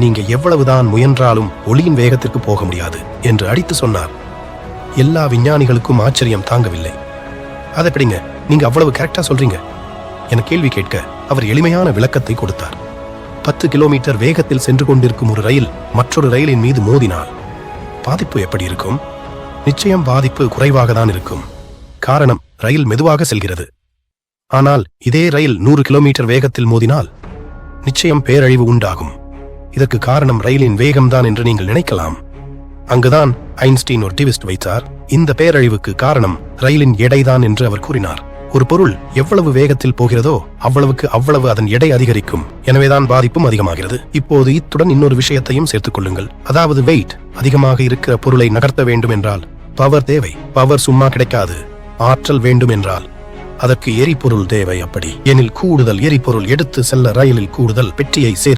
நீங்க எவ்வளவுதான் முயன்றாலும் ஒளியின் வேகத்திற்கு போக முடியாது என்று அடித்து சொன்னார். எல்லா விஞ்ஞானிகளுக்கும் ஆச்சரியம் தாங்கவில்லை. அதை எப்படிங்க நீங்க அவ்வளவு கரெக்டா சொல்றீங்க என கேள்வி கேட்க அவர் எளிமையான விளக்கத்தை கொடுத்தார். 10 கிலோமீட்டர் வேகத்தில் சென்று கொண்டிருக்கும் ஒரு ரயில் மற்றொரு ரயிலின் மீது மோதினால் பாதிப்பு எப்படி இருக்கும்? நிச்சயம் பாதிப்பு குறைவாக தான் இருக்கும். காரணம், ரயில் மெதுவாக செல்கிறது. ஆனால் இதே ரயில் 100 கிலோமீட்டர் வேகத்தில் மோதினால் நிச்சயம் பேரழிவு உண்டாகும். இதற்கு காரணம் ரயிலின் வேகம்தான் என்று நீங்கள் நினைக்கலாம். அங்குதான் ஐன்ஸ்டீன் ஒரு ட்விஸ்ட் வைத்தார். இந்த பேரழிவுக்கு காரணம் ரயிலின் எடைதான் என்று அவர் கூறினார். ஒரு பொருள் எவ்வளவு வேகத்தில் போகிறதோ அவ்வளவு அதன் எடை அதிகரிக்கும். எனவேதான் பாதிப்பும் அதிகமாகிறது. இப்போது இத்துடன் இன்னொரு விஷயத்தையும் சேர்த்துக் கொள்ளுங்கள். அதாவது வெயிட் அதிகமாக இருக்கிற பொருளை நகர்த்த வேண்டும் என்றால் பவர் தேவை. பவர் சும்மா கிடைக்காது. ஆற்றல் வேண்டும் என்றால் அதற்கு எரிபொருள் தேவை. அப்படி எனில் கூடுதல் எரிபொருள் எடுத்து செல்ல ரயிலில் கூடுதல் பெட்டியை சேர்த்து